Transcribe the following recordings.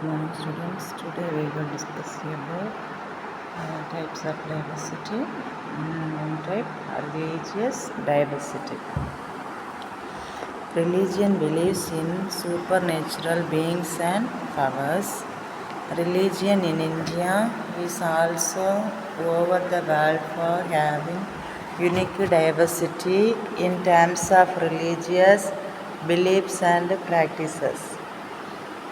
Good morning, students. Today we will discuss about types of diversity. One type, religious diversity. Religion believes in supernatural beings and powers. Religion in India is also over the world for having unique diversity in terms of religious beliefs and practices.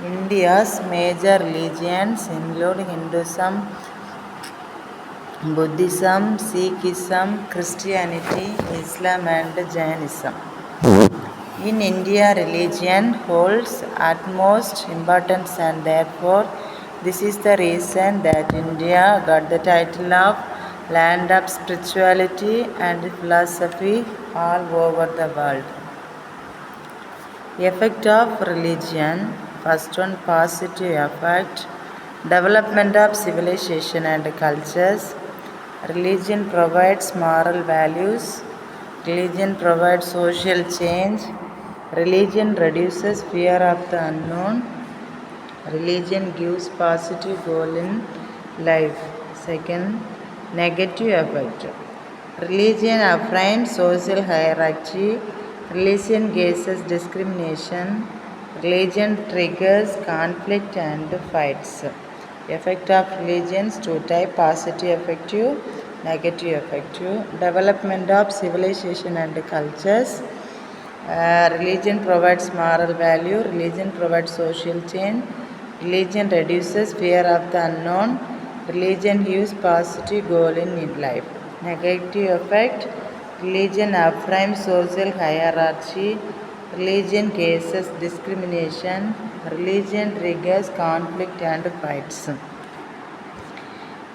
India's major religions include Hinduism, Buddhism, Sikhism, Christianity, Islam, and Jainism. In India, religion holds utmost importance, and therefore, this is the reason that India got the title of Land of Spirituality and Philosophy all over the world. Effect of religion. First one, positive effect. Development of civilization and cultures. Religion provides moral values. Religion provides social change. Religion reduces fear of the unknown. Religion gives positive goal in life. Second, negative effect. Religion affirms social hierarchy. Religion causes discrimination. Religion triggers conflict and fights. Effect of religions: two types: positive effective, negative effective. Development of civilization and cultures. Religion provides moral value. Religion provides social change. Religion reduces fear of the unknown. Religion gives positive goal in life. Negative effect. Religion affirms social hierarchy. Religion causes discrimination. Religion triggers conflict and fights.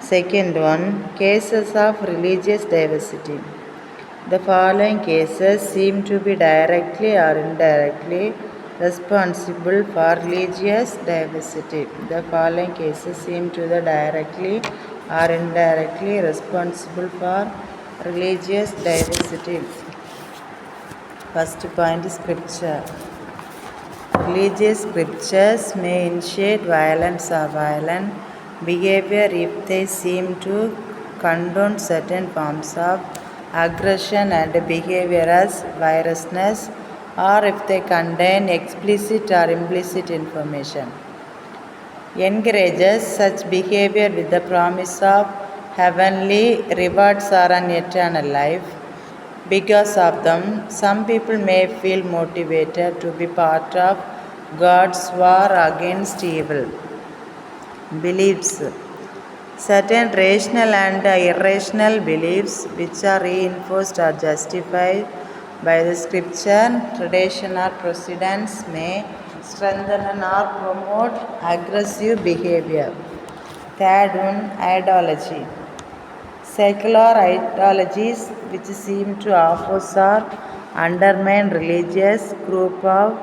Second one, cases of religious diversity. The following cases seem to be directly or indirectly responsible for religious diversity. The following cases seem to be directly or indirectly responsible for religious diversity. First point, scripture. Religious scriptures may initiate violence or violent behavior if they seem to condone certain forms of aggression and behavior as viciousness, or if they contain explicit or implicit information. Encourages such behavior with the promise of heavenly rewards or an eternal life. Because of them, some people may feel motivated to be part of God's war against evil. Beliefs. Certain rational and irrational beliefs which are reinforced or justified by the scripture, tradition, or precedents may strengthen or promote aggressive behavior. Third one, ideology. Secular ideologies which seem to oppose or undermine religious group of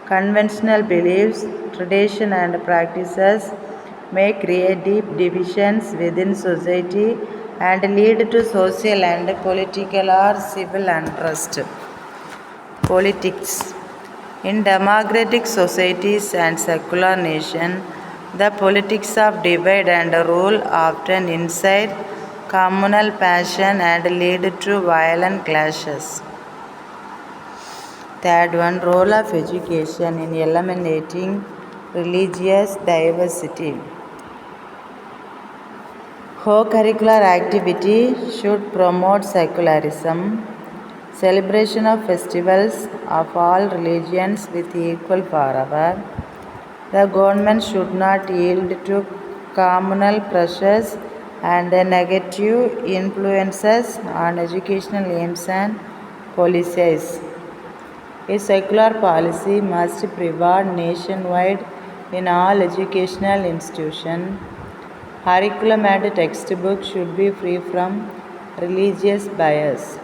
conventional beliefs, tradition, and practices may create deep divisions within society and lead to social and political or civil unrest. Politics. In democratic societies and secular nations, the politics of divide and rule often incite communal passion and lead to violent clashes. Third one, role of education in eliminating religious diversity. Co-curricular activity should promote secularism, celebration of festivals of all religions with equal fervor. The government should not yield to communal pressures and negative influences on educational aims and policies. A secular policy must prevail nationwide in all educational institutions. Curriculum and textbooks should be free from religious bias.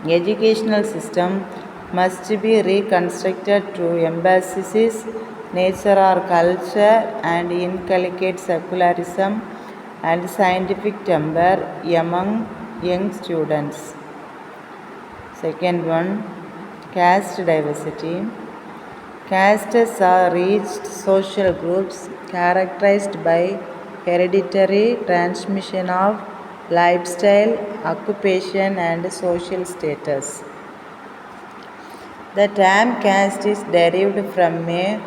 Educational system must be reconstructed to emphasize nature or culture and inculcate secularism and scientific temper among young students. Second one, caste diversity. Castes are reached social groups characterized by hereditary transmission of lifestyle, occupation, and social status. The term caste is derived from a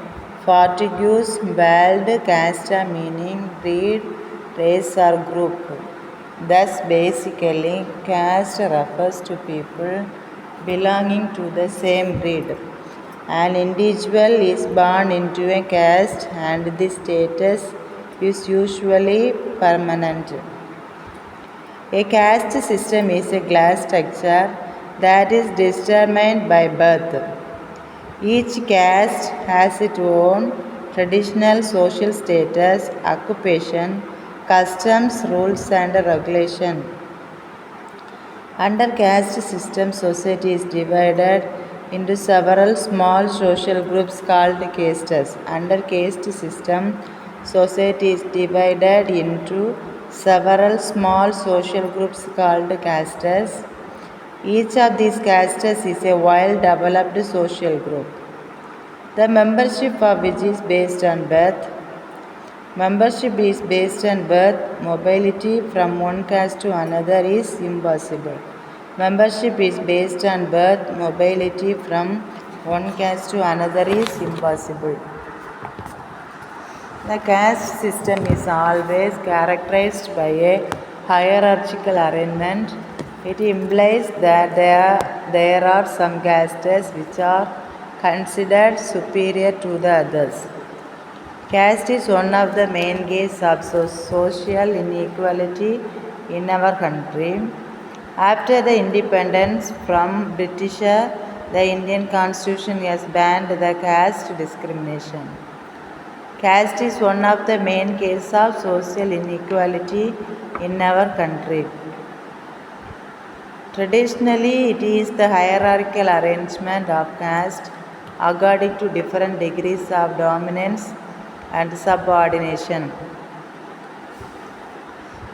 Portuguese word casta meaning breed, race, or group. Thus, basically, caste refers to people belonging to the same breed. An individual is born into a caste and this status is usually permanent. A caste system is a class structure that is determined by birth. Each caste has its own traditional social status, occupation, customs, rules, and regulation. Under caste system, society is divided into several small social groups called castes. Under caste system, society is divided into several small social groups called castes. Each of these castes is a well-developed social group. The membership of which is based on birth. Membership is based on birth. Mobility from one caste to another is impossible. Membership is based on birth. Mobility from one caste to another is impossible. The caste system is always characterized by a hierarchical arrangement. It implies that there are some castes which are considered superior to the others. Caste is one of the main causes of social inequality in our country. After the independence from British, the Indian Constitution has banned the caste discrimination. Caste is one of the main causes of social inequality in our country. Traditionally, it is the hierarchical arrangement of caste according to different degrees of dominance and subordination.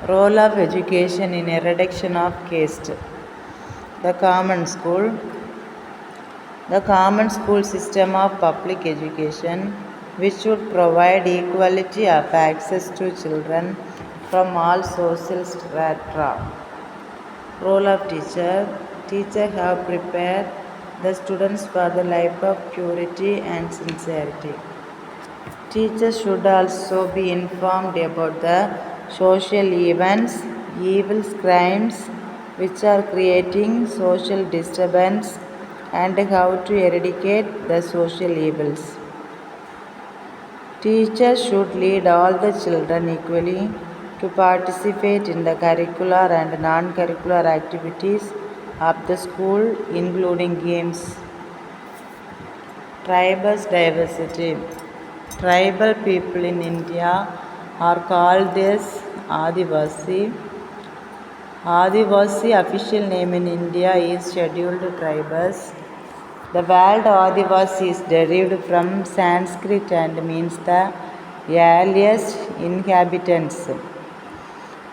Role of education in a reduction of caste. The common school. The common school system of public education, which should provide equality of access to children from all social strata. Role of teacher. Teacher have prepared the students for the life of purity and sincerity. Teachers should also be informed about the social events, evils, crimes which are creating social disturbance and how to eradicate the social evils. Teachers should lead all the children equally to participate in the curricular and non-curricular activities of the school, including games. Tribal diversity. Tribal people in India are called as Adivasi. Adivasi official name in India is Scheduled Tribes. The word Adivasi is derived from Sanskrit and means the earliest inhabitants.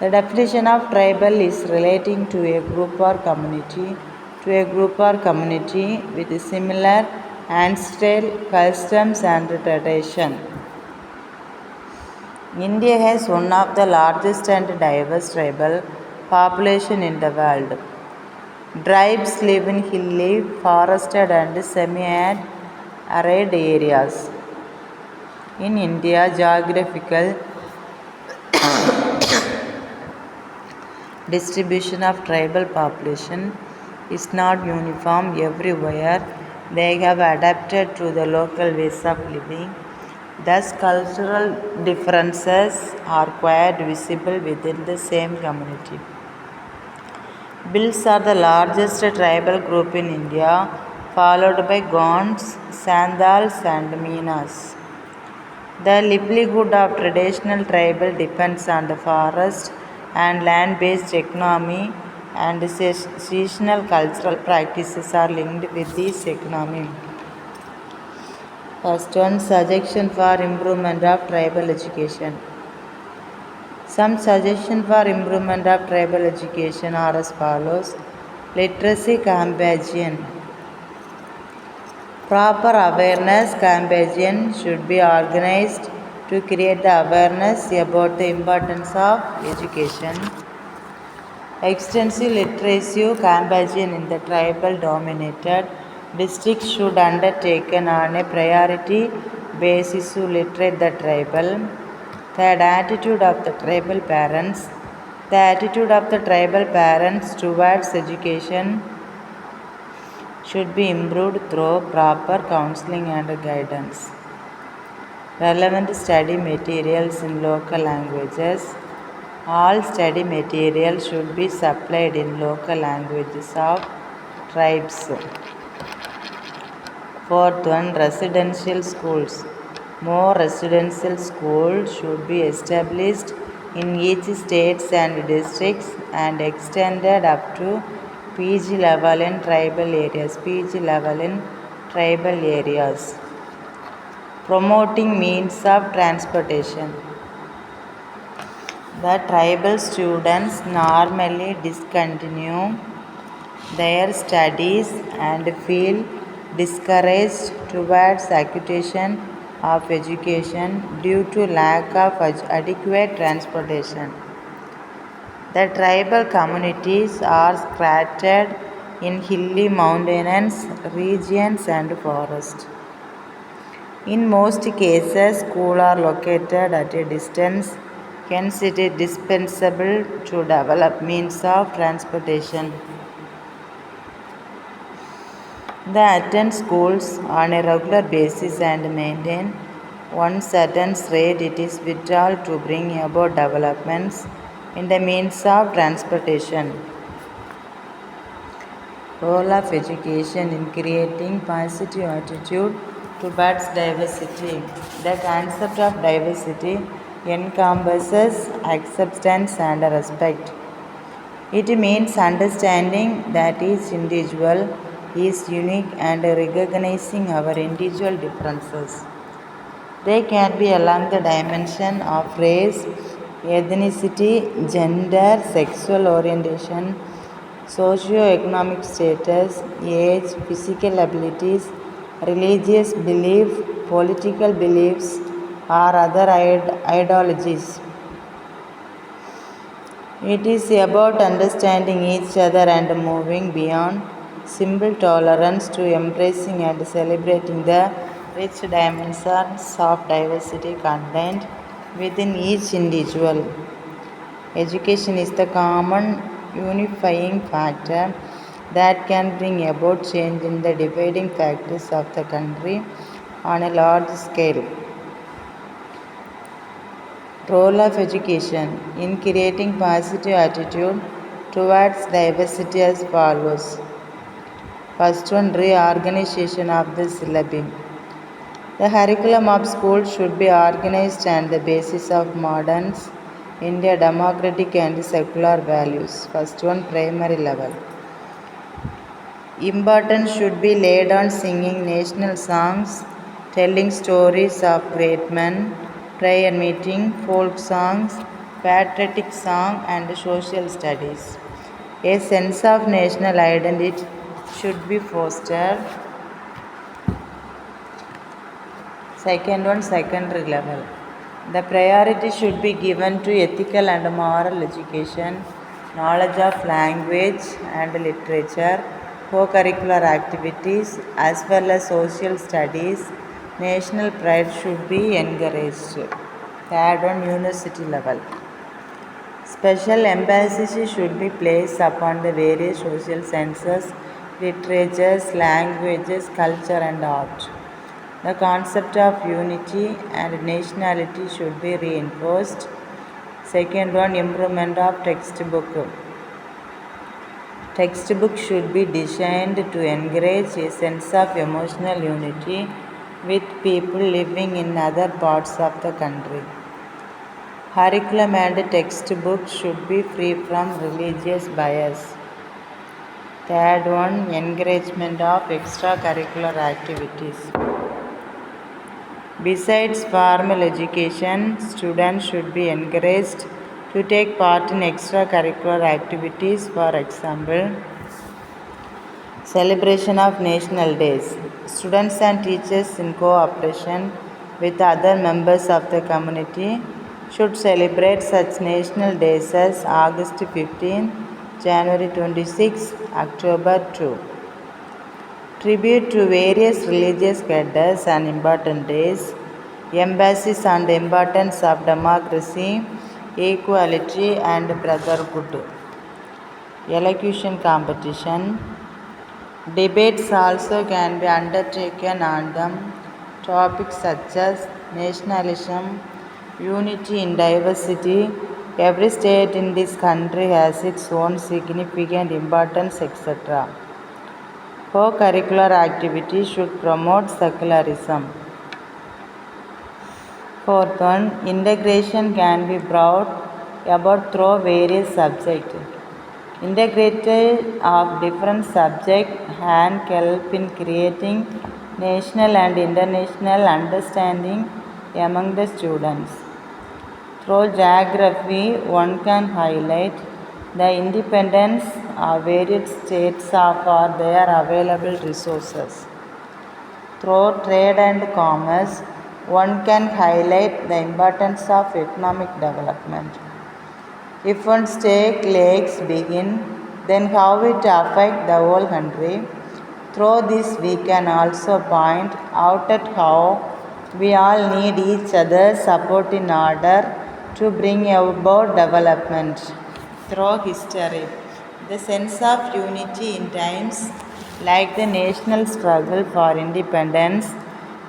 The definition of tribal is relating to a group or community with similar ancestral customs and tradition. India has one of the largest and diverse tribal population in the world. Tribes live in hilly, forested and semi-arid areas. In India, geographical distribution of tribal population is not uniform everywhere. They have adapted to the local ways of living. Thus, cultural differences are quite visible within the same community. Bills are the largest tribal group in India, followed by Gonds, Sandals, and Meenas. The livelihood of traditional tribal depends on the forest and land-based economy, and seasonal cultural practices are linked with this economy. First one, suggestion for improvement of tribal education. Some suggestions for improvement of tribal education are as follows. Literacy campaign. Proper awareness campaign should be organized to create the awareness about the importance of education. Extensive literacy campaign in the tribal dominated districts should undertaken on a priority basis to literate the tribal. Third, attitude of the tribal parents. The attitude of the tribal parents towards education should be improved through proper counseling and guidance. Relevant study materials in local languages. All study materials should be supplied in local languages of tribes. Fourth one, residential schools. More residential schools should be established in each states and districts and extended up to PG level in tribal areas. PG level in tribal areas. Promoting means of transportation. The tribal students normally discontinue their studies and feel discouraged towards acquisition of education due to lack of adequate transportation. The tribal communities are scattered in hilly mountainous regions and forests. In most cases, schools are located at a distance, hence it is dispensable to develop means of transportation. They attend schools on a regular basis and maintain one certain rate. It is vital to bring about developments in the means of transportation. Role of education in creating positive attitude towards diversity. The concept of diversity encompasses acceptance and respect. It means understanding that each individual is unique and recognizing our individual differences. They can be along the dimension of race, ethnicity, gender, sexual orientation, socio-economic status, age, physical abilities, religious belief, political beliefs, or other ideologies. It is about understanding each other and moving beyond simple tolerance to embracing and celebrating the rich dimensions of diversity contained within each individual. Education is the common unifying factor that can bring about change in the dividing factors of the country on a large scale. Role of education in creating positive attitude towards diversity as follows. First one, reorganization of the syllabi. The curriculum of school should be organized on the basis of modern India democratic and secular values. First one, primary level. Importance should be laid on singing national songs, telling stories of great men, prayer meeting, folk songs, patriotic song, and social studies. A sense of national identity should be fostered. Second one, secondary level. The priority should be given to ethical and moral education, knowledge of language and literature, co-curricular activities, as well as social studies. National pride should be encouraged. Third one, university level. Special emphasis should be placed upon the various social sciences, literatures, languages, culture, and art. The concept of unity and nationality should be reinforced. Second one, improvement of textbook. Textbook should be designed to encourage a sense of emotional unity with people living in other parts of the country. Curriculum and textbooks should be free from religious bias. Third one, encouragement of extracurricular activities. Besides formal education, students should be encouraged to take part in extracurricular activities, for example, celebration of national days, Students and teachers, in cooperation with other members of the community, should celebrate such national days as August 15, January 26, October 2. Tribute to various religious headers and important days, emphasis on the importance of democracy, equality, and brotherhood. Elocution competition. Debates also can be undertaken on them. Topics such as nationalism, unity in diversity, every state in this country has its own significant importance, etc. Co-curricular activities should promote secularism. Fourth one, integration can be brought about through various subjects. Integrated of different subjects can help in creating national and international understanding among the students. Through geography, one can highlight the independence of varied states for their available resources. Through trade and commerce, one can highlight the importance of economic development. If one state lacks begin, then how it affects the whole country. Through this, we can also point out at how we all need each other's support in order to bring about development. Through history, the sense of unity in times like the national struggle for independence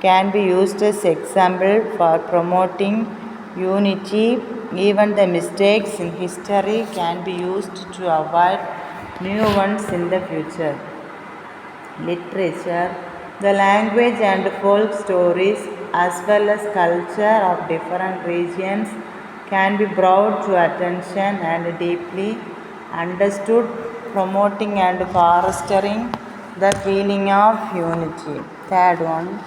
can be used as example for promoting unity. Even the mistakes in history can be used to avoid new ones in the future. Literature, the language and folk stories as well as culture of different regions can be brought to attention and deeply understood, promoting and fostering the feeling of unity. Third one,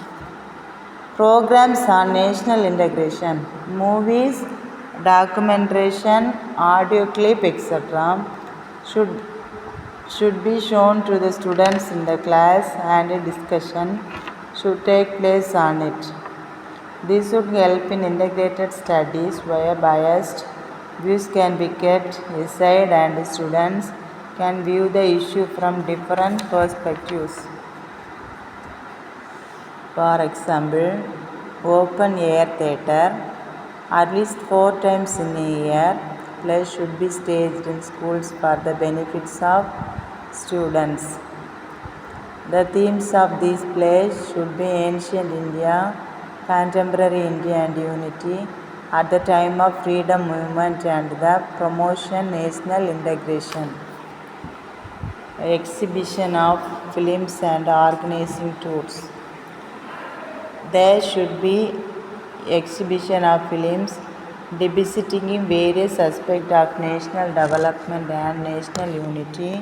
programs on national integration, movies, documentation, audio clip, etc. should should be shown to the students in the class and a discussion should take place on it. This would help in integrated studies where biased views can be kept aside and students can view the issue from different perspectives. For example, open air theatre, at least 4 times in a year, plays should be staged in schools for the benefits of students. The themes of these plays should be ancient India, contemporary India and unity at the time of freedom movement and the promotion national integration. Exhibition of films and organizing tours. There should be exhibition of films depicting various aspects of national development and national unity,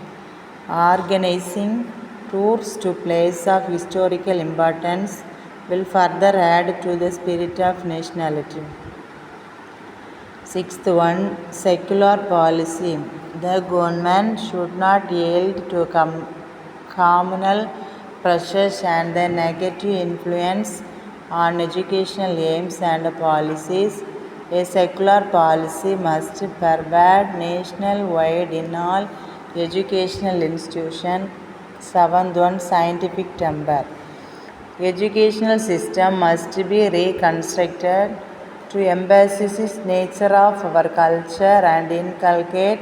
organizing tours to places of historical importance will further add to the spirit of nationality. Sixth one, secular policy. The government should not yield to communal pressures and the negative influence on educational aims and policies. A secular policy must pervade nationwide in all educational institutions. Seventh one, scientific temper. Educational system must be reconstructed to emphasize nature of our culture and inculcate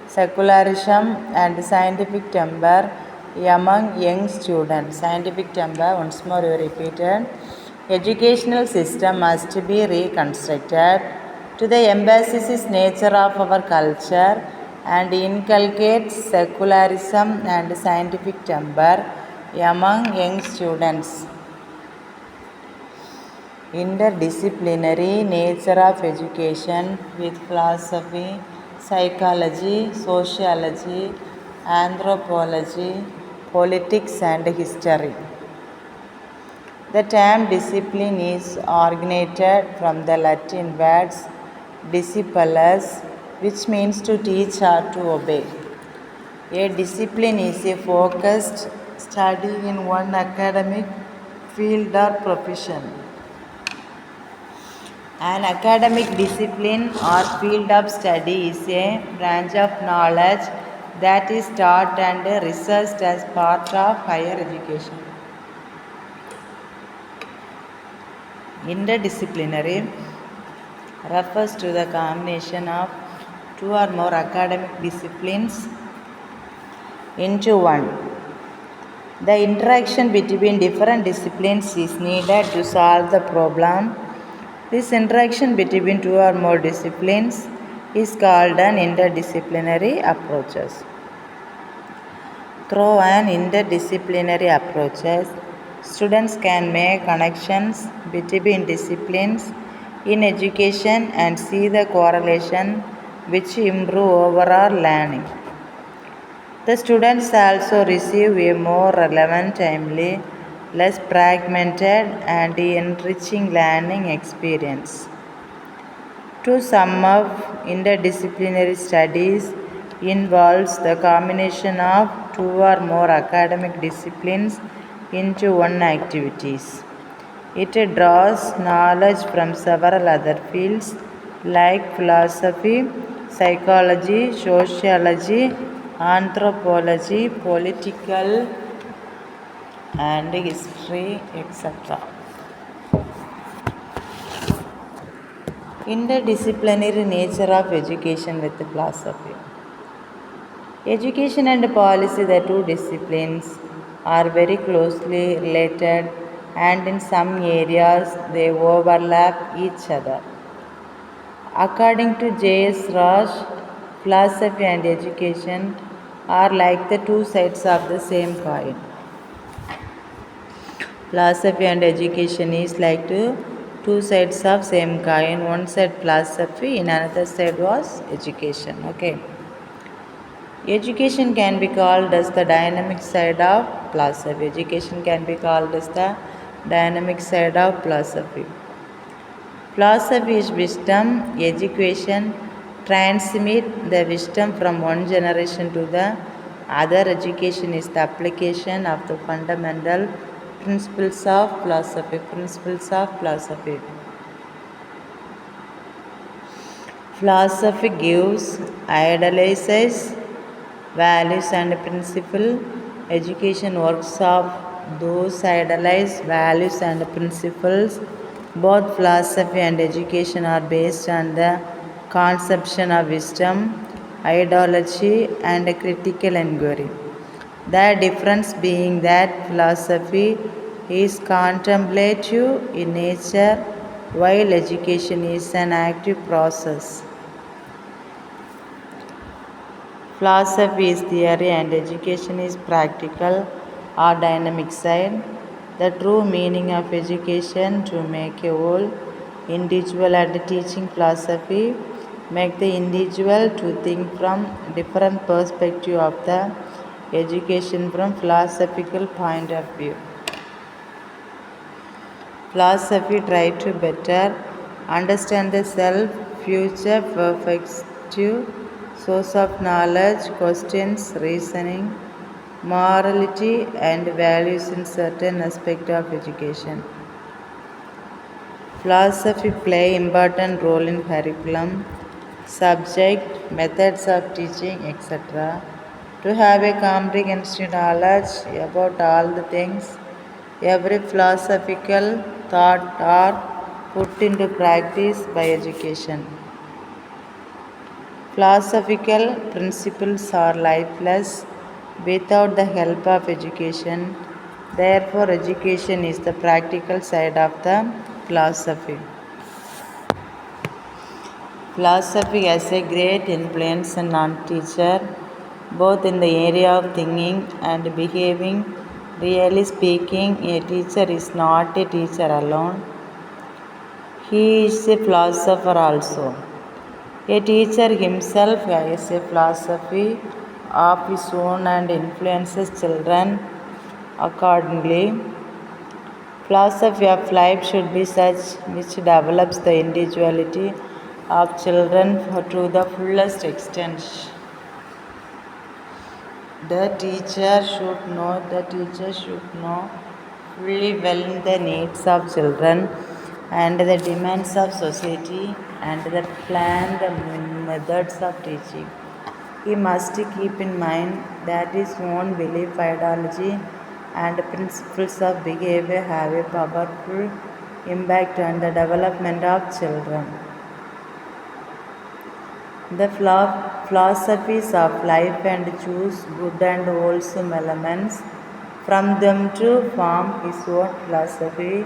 secularism and scientific temper among young students. Scientific temper, once more you repeated. Educational system must be reconstructed to the emphasis nature of our culture and inculcate secularism and scientific temper among young students. Interdisciplinary nature of education with philosophy, psychology, sociology, anthropology, politics and history. The term discipline is originated from the Latin words discipulus, which means to teach or to obey. A discipline is a focused study in one academic field or profession. An academic discipline or field of study is a branch of knowledge that is taught and researched as part of higher education. Interdisciplinary refers to the combination of two or more academic disciplines into one. The interaction between different disciplines is needed to solve the problem. This interaction between two or more disciplines is called an interdisciplinary approaches. Through an interdisciplinary approaches, students can make connections between disciplines in education and see the correlation which improve overall learning. The students also receive a more relevant, timely, less fragmented, and enriching learning experience. To sum up, interdisciplinary studies involves the combination of two or more academic disciplines into one activities. It draws knowledge from several other fields like philosophy, psychology, sociology, anthropology, political and history, etc. Interdisciplinary nature of education with philosophy. Education and policy, the two disciplines, are very closely related and in some areas they overlap each other. According to J.S. Roche, philosophy and education are like the two sides of the same coin. Philosophy and education is like two sides of same coin. One side philosophy, in another side was education. Okay. Education can be called as the dynamic side of philosophy. Education can be called as the dynamic side of philosophy. Philosophy is wisdom. Education transmit the wisdom from one generation to the other. Education is the application of the fundamental principles of philosophy. Principles of philosophy. Philosophy gives, idealizes values and principles. Education works off those idealized values and principles. Both philosophy and education are based on the conception of wisdom, ideology, and critical inquiry. The difference being that philosophy is contemplative in nature, while education is an active process. Philosophy is theory and education is practical or dynamic side. The true meaning of education to make a whole individual and teaching philosophy make the individual to think from different perspective of the education from philosophical point of view. Philosophy try to better understand the self, future perspective, source of knowledge, questions, reasoning, morality and values in certain aspect of education. Philosophy play important role in curriculum, subject, methods of teaching, etc. To have a comprehensive knowledge about all the things, every philosophical thought are put into practice by education. Philosophical principles are lifeless without the help of education. Therefore, education is the practical side of the philosophy. Philosophy has a great influence on teacher, both in the area of thinking and behaving. Really speaking, a teacher is not a teacher alone. He is a philosopher also. A teacher himself has a philosophy of his own and influences children accordingly. Philosophy of life should be such which develops the individuality of children to the fullest extent. The teacher should know fully the needs of children and the demands of society and the plan the methods of teaching. He must keep in mind that his own belief, ideology, and principles of behavior have a powerful impact on the development of children. The philosophies of life and choose good and wholesome elements from them to form his own philosophy.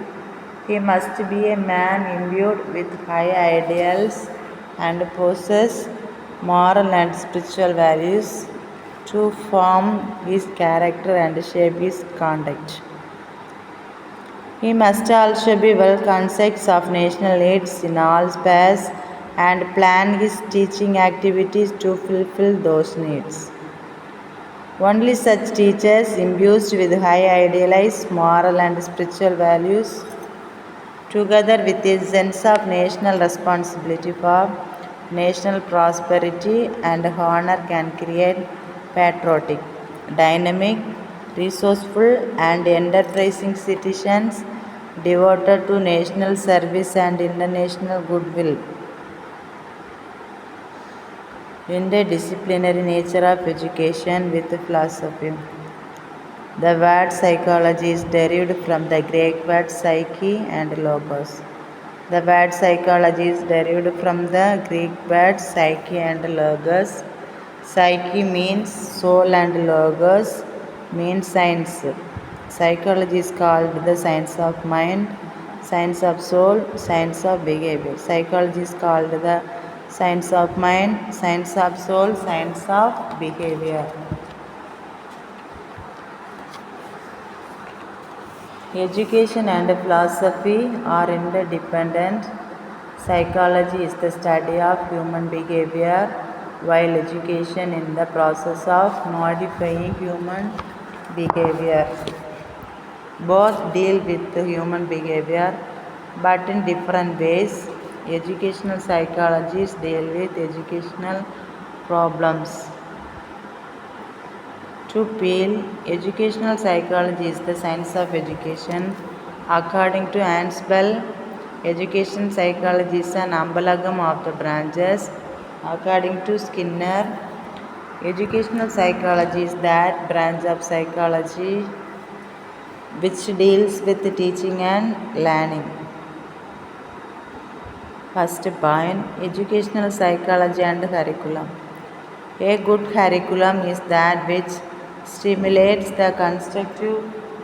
He must be a man imbued with high ideals and possess moral and spiritual values to form his character and shape his conduct. He must also be well conscious of national needs in all spheres and plan his teaching activities to fulfill those needs. Only such teachers imbued with high idealized moral and spiritual values, together with a sense of national responsibility for national prosperity and honor, can create patriotic, dynamic, resourceful, and enterprising citizens devoted to national service and international goodwill. In the disciplinary nature of education with philosophy. The word psychology is derived from the Greek word psyche and logos. The word psychology is derived from the Greek word psyche and logos. Psyche means soul and logos means science. Psychology is called the science of mind, science of soul, science of behavior. Psychology is called the science of mind, science of soul, science of behavior. Education and philosophy are interdependent. Psychology is the study of human behavior, while education is the process of modifying human behavior. Both deal with human behavior, but in different ways. Educational psychologists deal with educational problems. To peel, educational psychology is the science of education. According to Hans Bell, education psychology is an amalgam of the branches. According to Skinner, educational psychology is that branch of psychology which deals with teaching and learning. First point, educational psychology and curriculum. A good curriculum is that which stimulates the constructive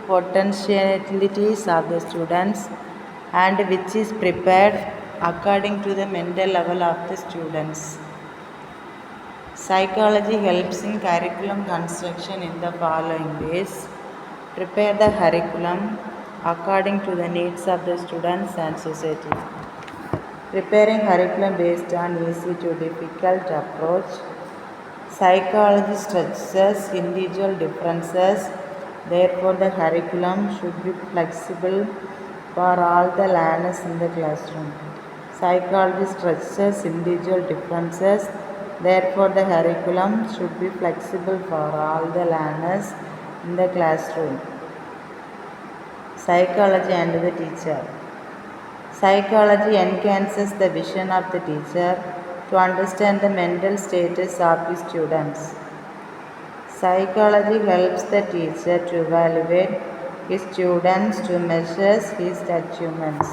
potentialities of the students and which is prepared according to the mental level of the students. Psychology helps in curriculum construction in the following ways. Prepare the curriculum according to the needs of the students and society. Preparing curriculum based on easy to difficult approach. Psychology stresses individual differences, therefore, the curriculum should be flexible for all the learners in the classroom. Psychology stresses individual differences, therefore, the curriculum should be flexible for all the learners in the classroom. Psychology and the teacher. Psychology enhances the vision of the teacher to understand the mental status of his students. Psychology helps the teacher to evaluate his students to measure his achievements.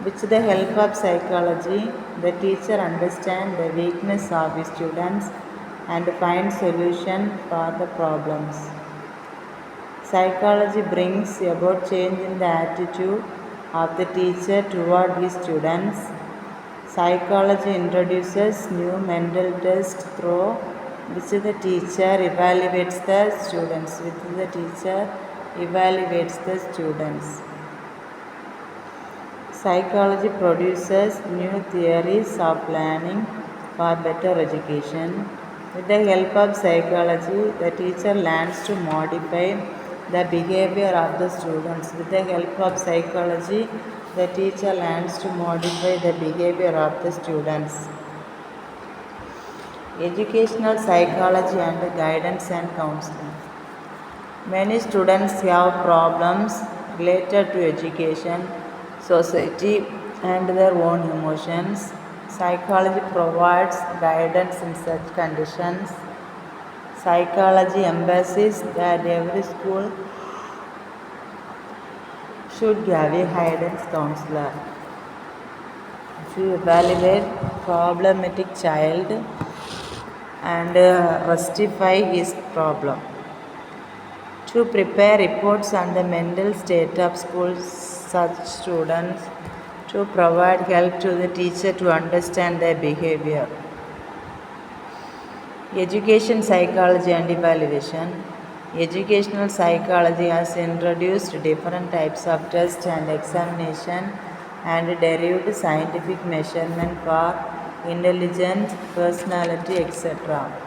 With the help of psychology, the teacher understands the weakness of his students and finds solution for the problems. Psychology brings about change in the attitude of the teacher toward his students. Psychology introduces new mental tests through which the teacher evaluates the students. Psychology produces new theories of learning for better education. With the help of psychology, the teacher learns to modify the behavior of the students. With the help of psychology, the teacher learns to modify the behavior of the students. Educational psychology and guidance and counseling. Many students have problems related to education, society, and their own emotions. Psychology provides guidance in such conditions. Psychology emphasizes that every school should have a guidance counselor to evaluate problematic child and rectify his problem. To prepare reports on the mental state of schools, such students, to provide help to the teacher to understand their behavior. Education psychology and evaluation. Educational psychology has introduced different types of test and examination and derived scientific measurement for intelligence, personality, etc.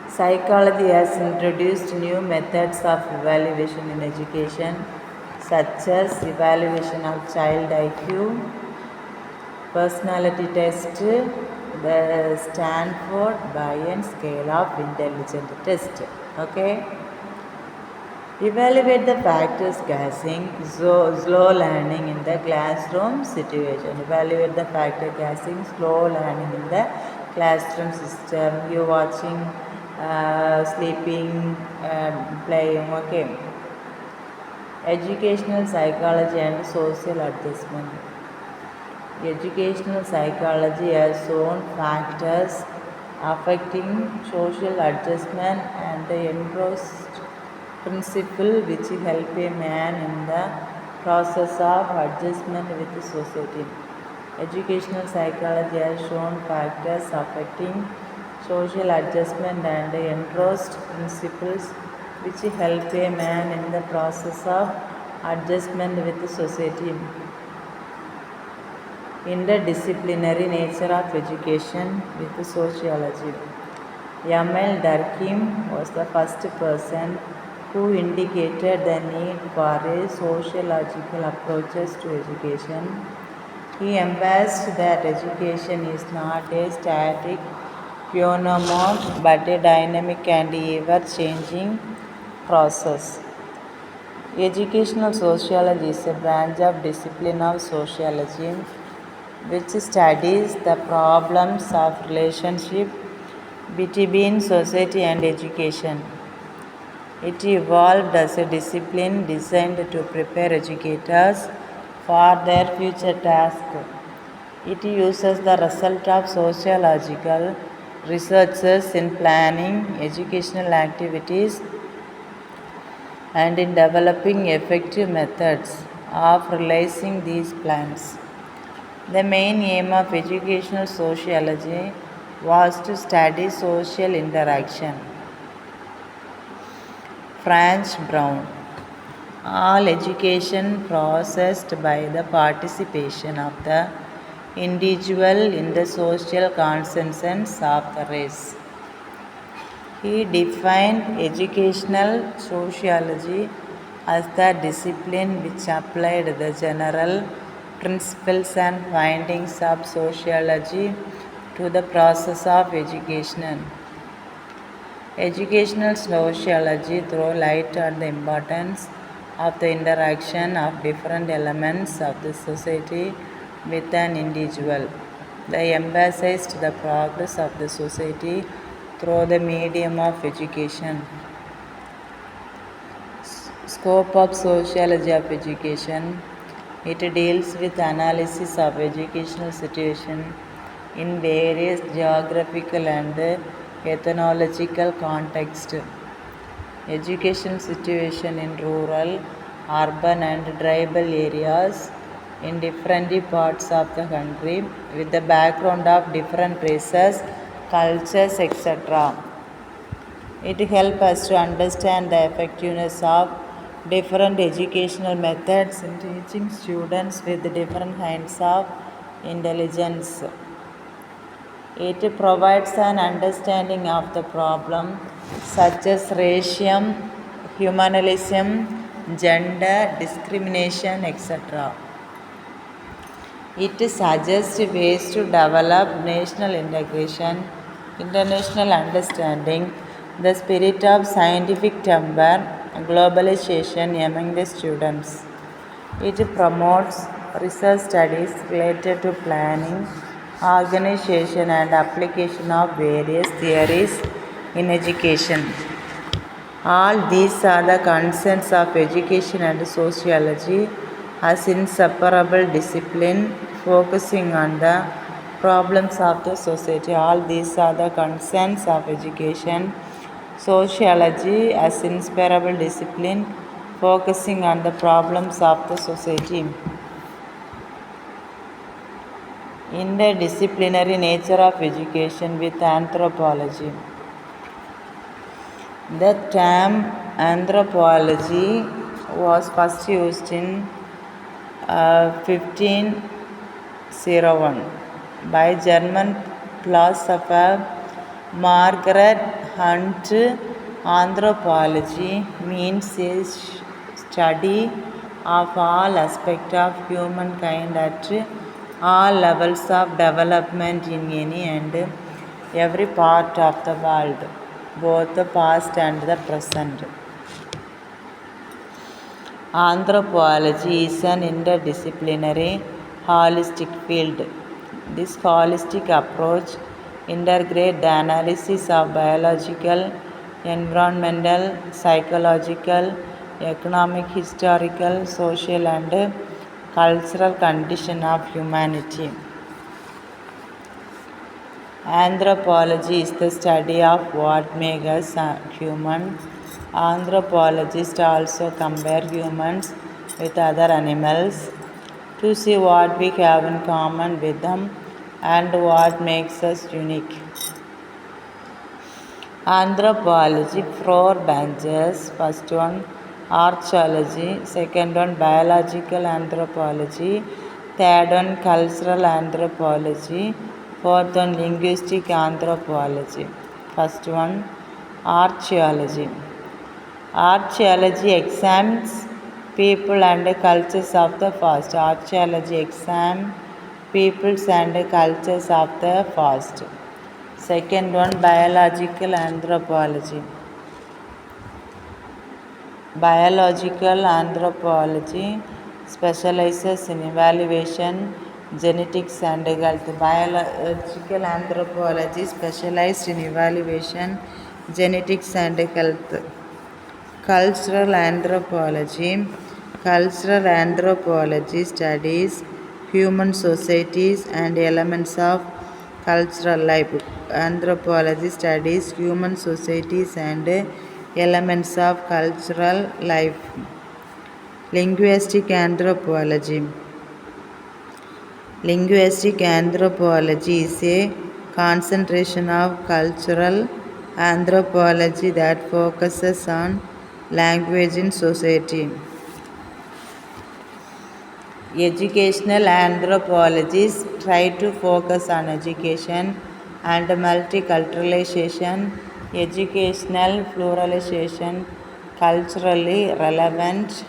Psychology has introduced new methods of evaluation in education, such as evaluation of child IQ, personality test, the Stanford Binet scale of intelligence test. Okay. Evaluate the factors guessing, slow learning in the classroom situation. Evaluate the factor guessing, slow learning in the classroom system. You watching, sleeping, playing. Okay. Educational psychology and social adjustment. Educational psychology has shown factors affecting social adjustment and the engrossed principle which help a man in the process of adjustment with the society. Educational psychology has shown factors affecting social adjustment and the engrossed principles which help a man in the process of adjustment with the society. Interdisciplinary nature of education with sociology. Emil Durkheim was the first person who indicated the need for a sociological approaches to education. He emphasized that education is not a static phenomenon but a dynamic and ever-changing process. Educational sociology is a branch of discipline of sociology which studies the problems of relationship between society and education. It evolved as a discipline designed to prepare educators for their future tasks. It uses the result of sociological researches in planning educational activities and in developing effective methods of realizing these plans. The main aim of educational sociology was to study social interaction. Franz Brown. All education processed by the participation of the individual in the social consensus of the race. He defined educational sociology as the discipline which applied the general principles and findings of sociology to the process of education. Educational sociology throws light on the importance of the interaction of different elements of the society with an individual. They emphasized the progress of the society through the medium of education. Scope of sociology of education. It deals with analysis of educational situation in various geographical and ethnological contexts. Education situation in rural, urban and tribal areas in different parts of the country with the background of different races, cultures, etc. It helps us to understand the effectiveness of different educational methods in teaching students with different kinds of intelligence. It provides an understanding of the problem such as racism, humanism, gender discrimination, etc. It suggests ways to develop national integration, international understanding, the spirit of scientific temper, globalization among the students. It promotes research studies related to planning, organization, and application of various theories in education. All these are the concerns of education and sociology as inseparable discipline focusing on the problems of the society. All these are the concerns of education, sociology as inseparable discipline focusing on the problems of the society. Interdisciplinary nature of education with anthropology. The term anthropology was first used in 1501 by German philosopher Margaret Hunt. Anthropology means a study of all aspects of humankind at all levels of development in any and every part of the world, both the past and the present. Anthropology is an interdisciplinary, holistic field. This holistic approach integrates the analysis of biological, environmental, psychological, economic, historical, social, and cultural conditions of humanity. Anthropology is the study of what makes us human. Anthropologists also compare humans with other animals to see what we have in common with them and what makes us unique. Anthropology, four branches. First one, archaeology. Second one, biological anthropology. Third one, cultural anthropology. Fourth one, linguistic anthropology. First one, archaeology. Archaeology examines people and cultures of the past. Archaeology examines peoples and cultures of the past. Second one, biological anthropology. Biological anthropology specializes in evaluation, genetics, and health. Biological anthropology specialized in evaluation, genetics, and health. Cultural anthropology. Cultural anthropology studies human societies and elements of cultural life. Anthropology studies human societies and elements of cultural life. Linguistic anthropology. Linguistic anthropology is a concentration of cultural anthropology that focuses on language in society. Educational anthropologists try to focus on education and multiculturalization, educational pluralization, culturally relevant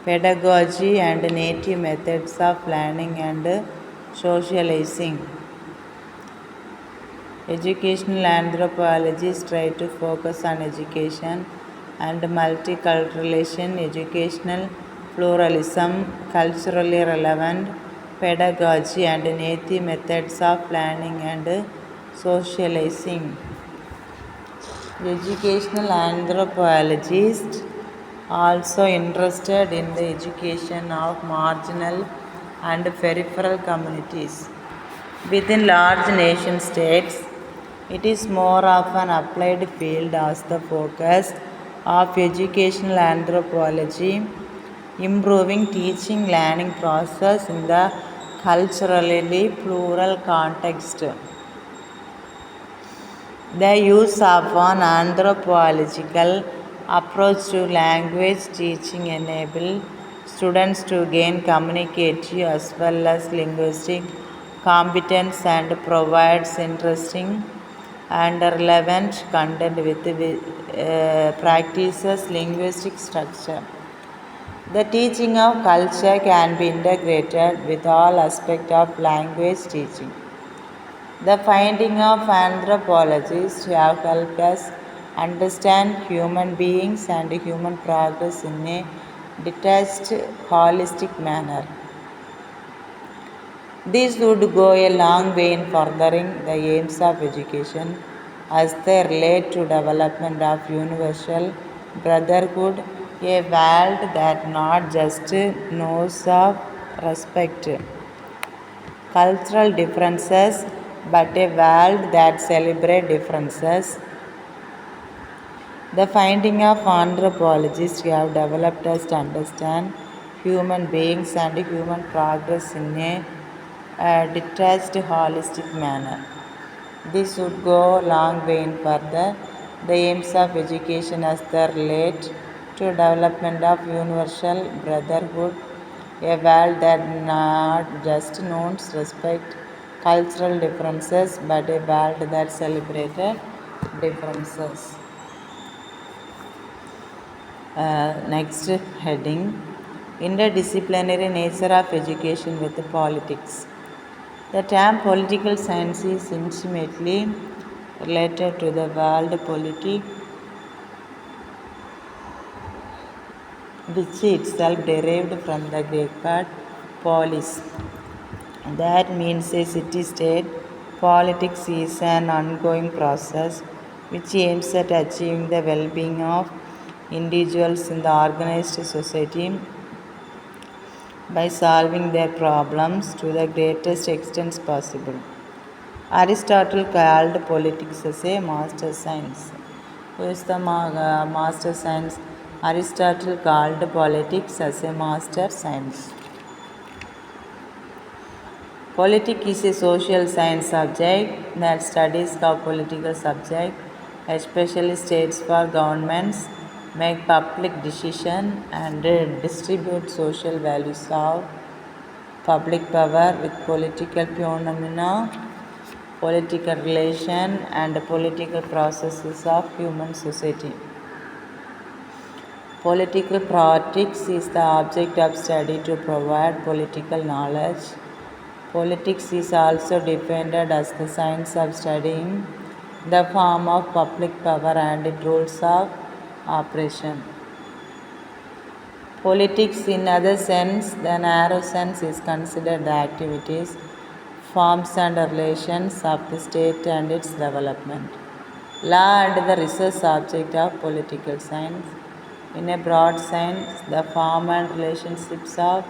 pedagogy, and native methods of learning and socializing. Educational anthropologists try to focus on education and multiculturalization, educational pluralism, culturally relevant pedagogy, and native methods of learning and socializing. Educational anthropologists also interested in the education of marginal and peripheral communities. Within large nation states, it is more of an applied field as the focus of educational anthropology, improving teaching learning process in the culturally plural context. The use of an anthropological approach to language teaching enables students to gain communicative as well as linguistic competence and provides interesting and relevant content with practices linguistic structure. The teaching of culture can be integrated with all aspects of language teaching. The finding of anthropologists have helped us understand human beings and human progress in a detached, holistic manner. This would go a long way in furthering the aims of education as they relate to development of universal brotherhood, a world that not just knows of respect cultural differences but a world that celebrates differences. The finding of anthropologists who have developed us to understand human beings and human progress in a detached, holistic manner. This would go a long way in further the aims of education as they relate to development of universal brotherhood, a world that not just knows respect cultural differences but a world that celebrated differences. Next heading, interdisciplinary nature of education with politics. The term political science is intimately related to the world polity, which itself derived from the Greek word polis. That means a city state. Politics is an ongoing process which aims at achieving the well being of individuals in the organized society by solving their problems to the greatest extent possible. Aristotle called politics as a master science. Who is the master science? Aristotle called politics as a master science. Politics is a social science subject that studies how political subjects, especially states for governments, make public decisions and distribute social values of public power with political phenomena, political relation and political processes of human society. Political politics is the object of study to provide political knowledge. Politics is also defined as the science of studying the form of public power and its rules of operation. Politics, in other sense, the narrow sense, is considered the activities, forms, and relations of the state and its development. Law and the research subject of political science. In a broad sense, the form and relationships of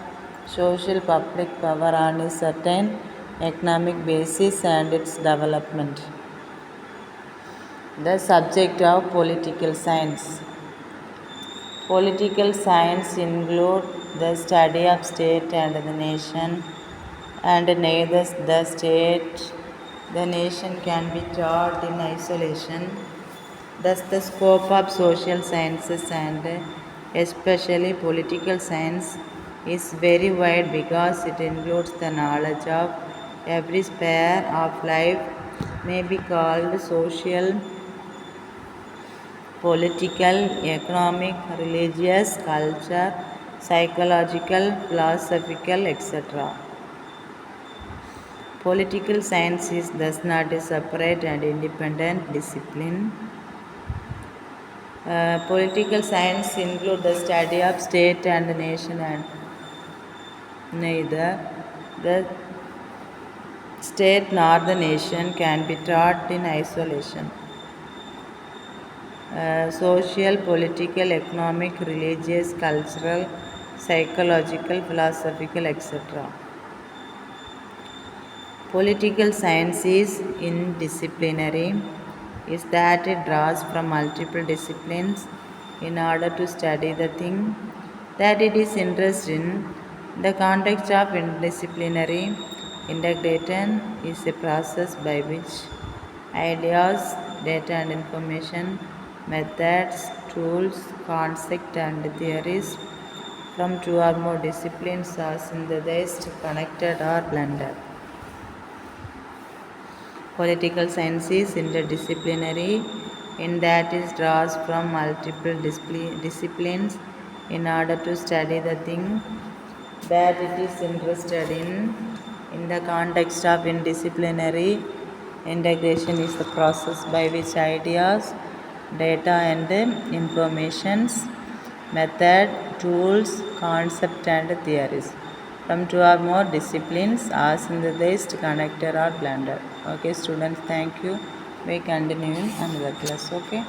social public power on a certain economic basis and its development. The subject of political science. Political science include the study of state and the nation, and neither the state, the nation can be taught in isolation. Thus, the scope of social sciences and especially political science is very wide because it includes the knowledge of every sphere of life, may be called social, political, economic, religious, culture, psychological, philosophical, etc. Political science is thus not a separate and independent discipline. Political science include the study of state and nation, and neither the state nor the nation can be taught in isolation. Social, political, economic, religious, cultural, psychological, philosophical, etc. Political science is interdisciplinary, is that it draws from multiple disciplines in order to study the thing that it is interested in. The context of interdisciplinary integration is a process by which ideas, data and information, methods, tools, concepts and theories from two or more disciplines are synthesized, connected or blended. Political science is interdisciplinary in that it draws from multiple disciplines in order to study the thing that it is interested in. In the context of interdisciplinary integration is the process by which ideas, data and informations, method, tools, concept and theories. From two or more disciplines are synthesized, connected or blended. Okay, students, thank you. We continue in another class. Okay.